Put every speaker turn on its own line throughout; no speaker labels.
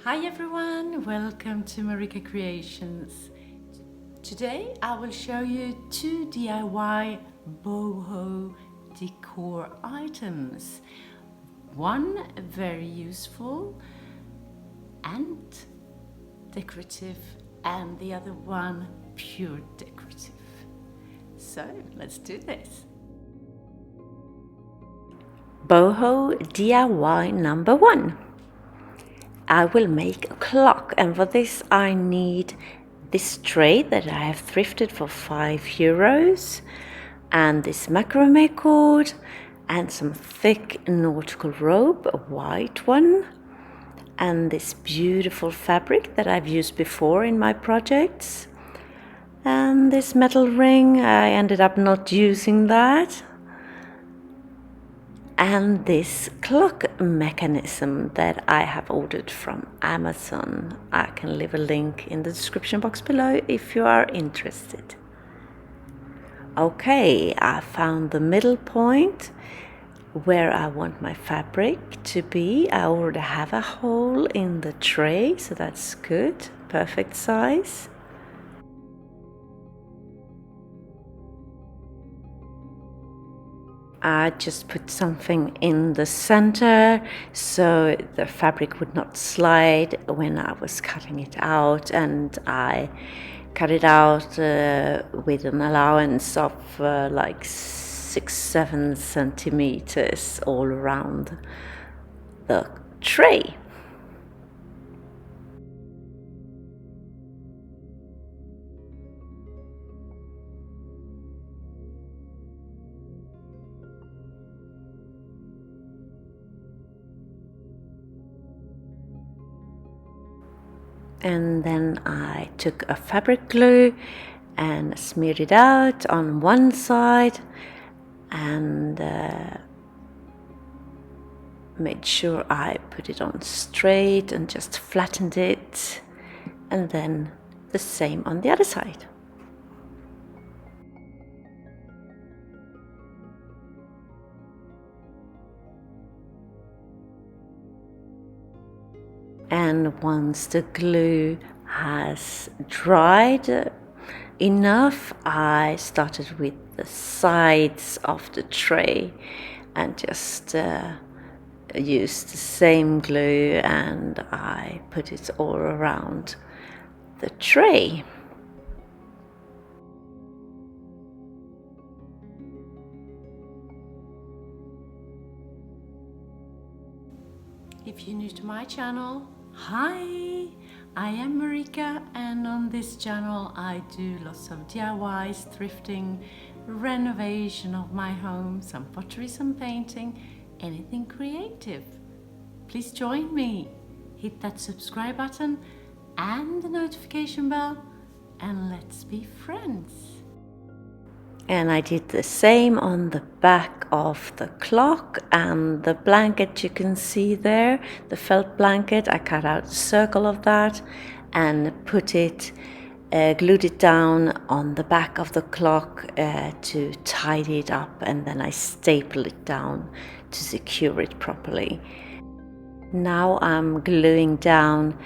Hi everyone, welcome to MarikaCreations. Today I will show you 2 DIY Boho Decor items. One very useful and decorative, and the other one pure decorative. So let's do this. Boho DIY number 1. I will make a clock, and for this I need this tray that I have thrifted for €5, and this macrame cord, and some thick nautical rope, a white one, and this beautiful fabric that I've used before in my projects, and this metal ring. I ended up not using that. And this clock mechanism that I have ordered from Amazon. I can leave a link in the description box below if you are interested. Okay, I found the middle point where I want my fabric to be. I already have a hole in the tray, so that's good, perfect size. I just put something in the center so the fabric would not slide when I was cutting it out, and I cut it out with an allowance of like 6-7 centimeters all around the tray. And then I took a fabric glue and smeared it out on one side, and made sure I put it on straight and just flattened it, and then the same on the other side. And once the glue has dried enough, I started with the sides of the tray and just used the same glue, and I put it all around the tray. If you're new to my channel, hi! I am Marika, and on this channel I do lots of DIYs, thrifting, renovation of my home, some pottery, some painting, anything creative. Please join me. Hit that subscribe button and the notification bell, and let's be friends. And I did the same on the back of the clock, and the blanket you can see there, the felt blanket, I cut out a circle of that and put it, glued it down on the back of the clock to tidy it up, and then I stapled it down to secure it properly. Now I'm gluing down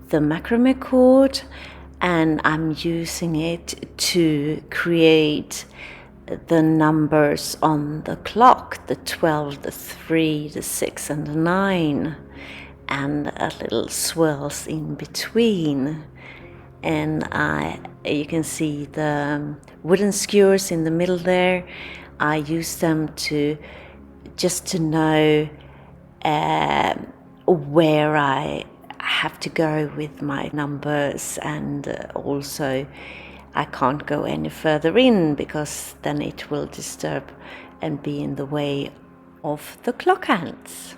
the macrame cord, and I'm using it to create the numbers on the clock, the 12, the 3, the 6 and the 9, and a little swirls in between. And you can see the wooden skewers in the middle there. I use them just to know where I have to go with my numbers, and also I can't go any further in because then it will disturb and be in the way of the clock hands.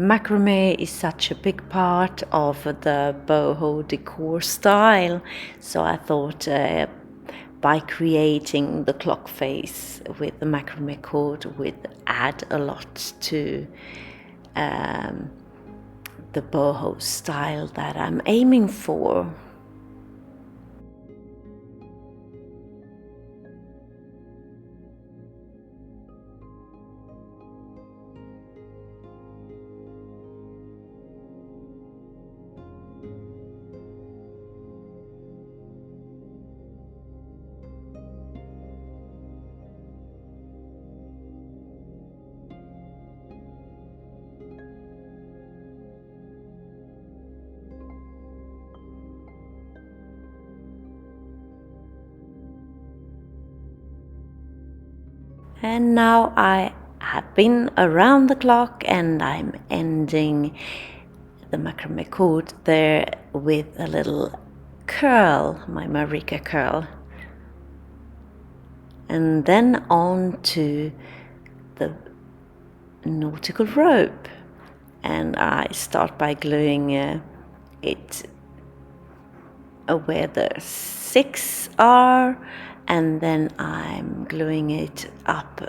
Macrame is such a big part of the Boho Decor style, so I thought by creating the clock face with the macrame cord would add a lot to the boho style that I'm aiming for. And now I have been around the clock and I'm ending the macrame cord there with a little curl, my Marika curl. And then on to the nautical rope. And I start by gluing it where the 6 are, and then I'm gluing it up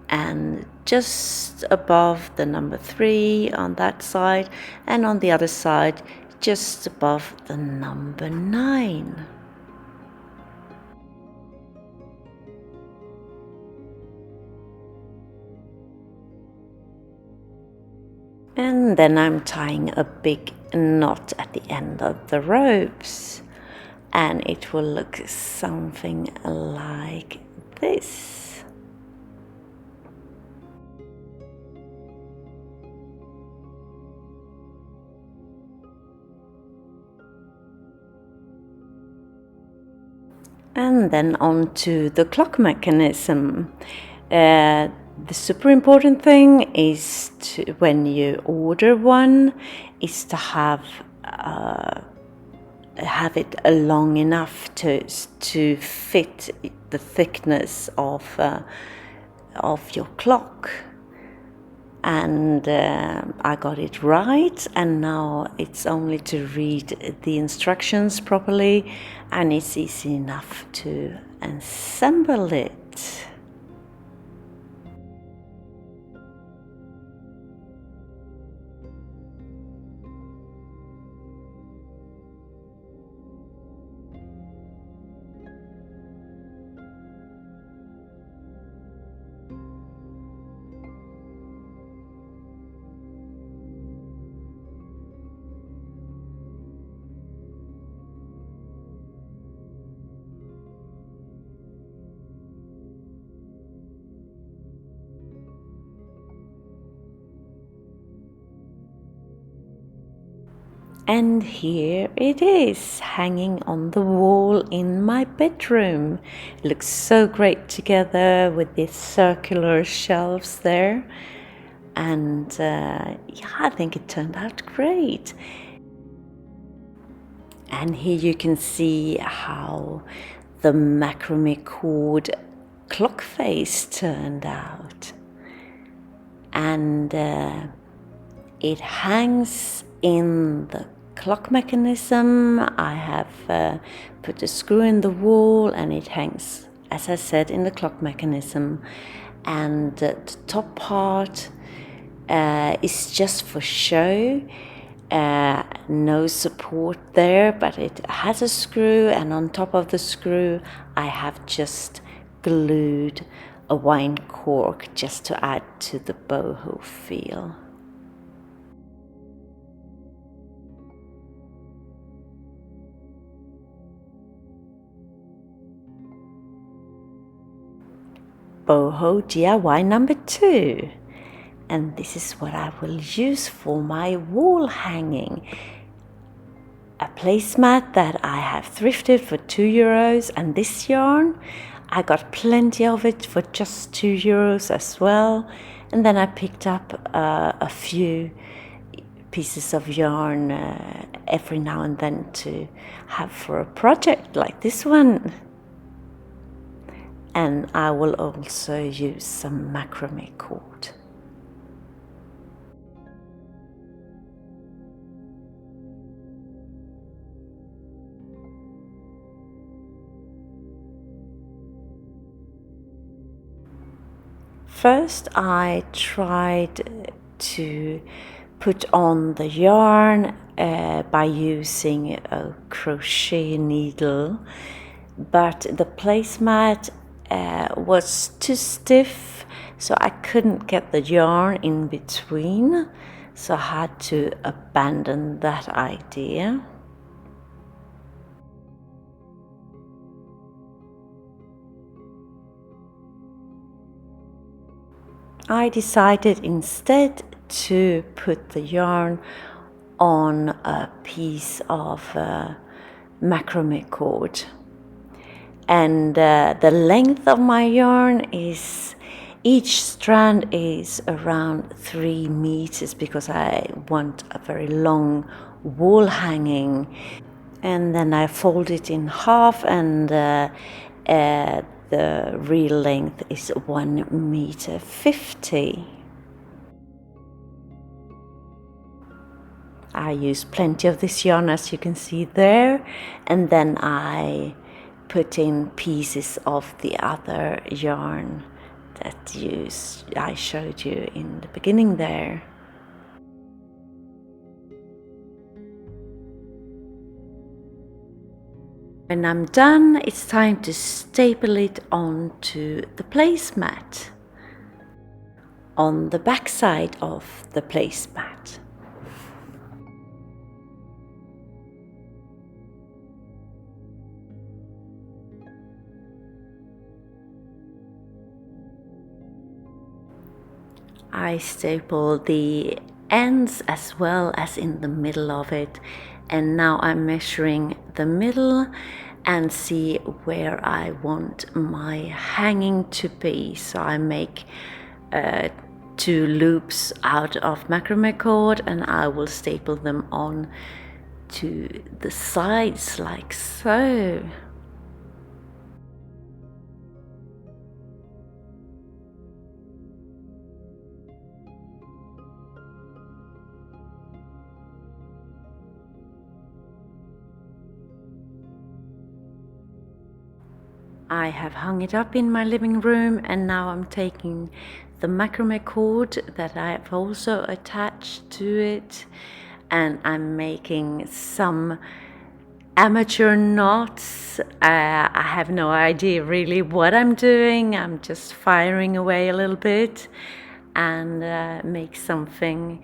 and just above the number 3 on that side, and on the other side just above the number 9. And then I'm tying a big knot at the end of the ropes, and it will look something like this. And then on to the clock mechanism. The super important thing is to, when you order one, is to have it long enough to fit the thickness of your clock. And I got it right, and now it's only to read the instructions properly, and it's easy enough to assemble it. And here it is, hanging on the wall in my bedroom. It looks so great together with these circular shelves there. And yeah, I think it turned out great. And here you can see how the macrame cord clock face turned out. And it hangs in the clock mechanism. I have put a screw in the wall, and it hangs, as I said, in the clock mechanism. And the top part is just for show. No support there, but it has a screw, and on top of the screw I have just glued a wine cork just to add to the boho feel. Boho DIY number 2. And this is what I will use for my wall hanging. A placemat that I have thrifted for €2, and this yarn, I got plenty of it for just €2 as well. And then I picked up a few pieces of yarn every now and then to have for a project like this one. And I will also use some macrame cord. First I tried to put on the yarn by using a crochet needle, but the placemat was too stiff, so I couldn't get the yarn in between, so I had to abandon that idea. I decided instead to put the yarn on a piece of macrame cord, and the length of my yarn is, each strand is around 3 meters because I want a very long wall hanging. And then I fold it in half, and the real length is 1.50 meters. I use plenty of this yarn, as you can see there, and then I put in pieces of the other yarn that I showed you in the beginning there. When I'm done, it's time to staple it onto the placemat, on the back side of the placemat. I staple the ends as well as in the middle of it, and now I'm measuring the middle and see where I want my hanging to be. So I make 2 loops out of macrame cord, and I will staple them on to the sides like so. I have hung it up in my living room, and now I'm taking the macrame cord that I have also attached to it, and I'm making some amateur knots. I have no idea really what I'm doing. I'm just firing away a little bit and make something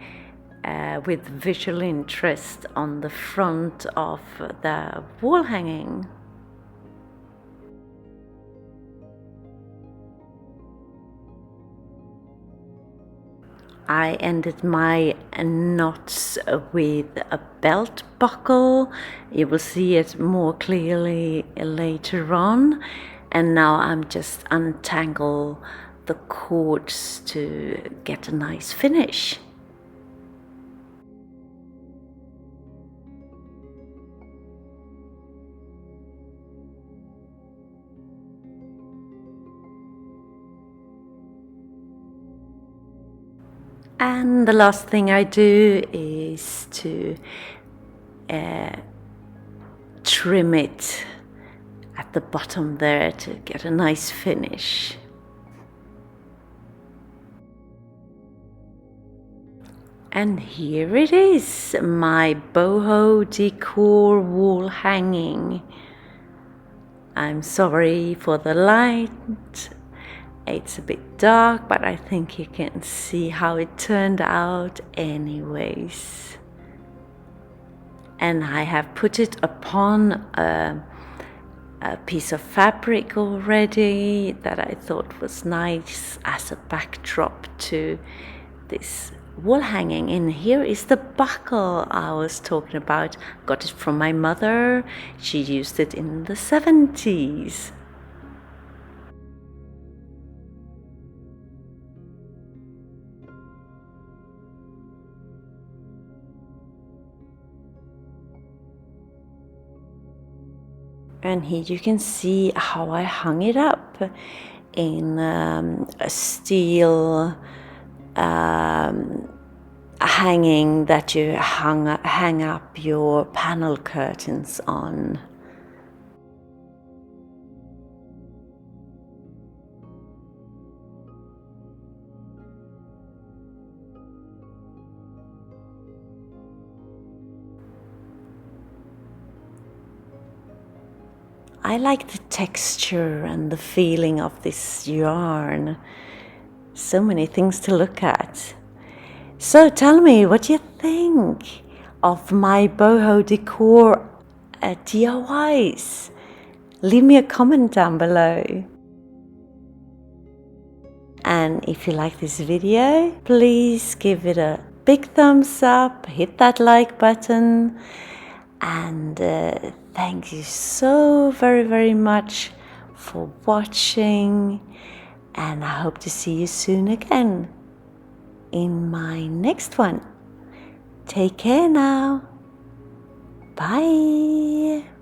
with visual interest on the front of the wall hanging. I ended my knots with a belt buckle. You will see it more clearly later on. And now I'm just untangle the cords to get a nice finish. And the last thing I do is to trim it at the bottom there to get a nice finish. And here it is, my Boho Decor wall hanging. I'm sorry for the light. It's a bit dark, but I think you can see how it turned out anyways. And I have put it upon a piece of fabric already that I thought was nice as a backdrop to this wall hanging. And here is the buckle I was talking about. Got it from my mother. She used it in the 70s. And here you can see how I hung it up in a steel hanging that you hang up your panel curtains on. I like the texture and the feeling of this yarn. So many things to look at. So tell me what you think of my Boho Decor DIYs. Leave me a comment down below. And if you like this video, please give it a big thumbs up, hit that like button, and thank you so very much for watching, and I hope to see you soon again in my next one. Take care now. Bye.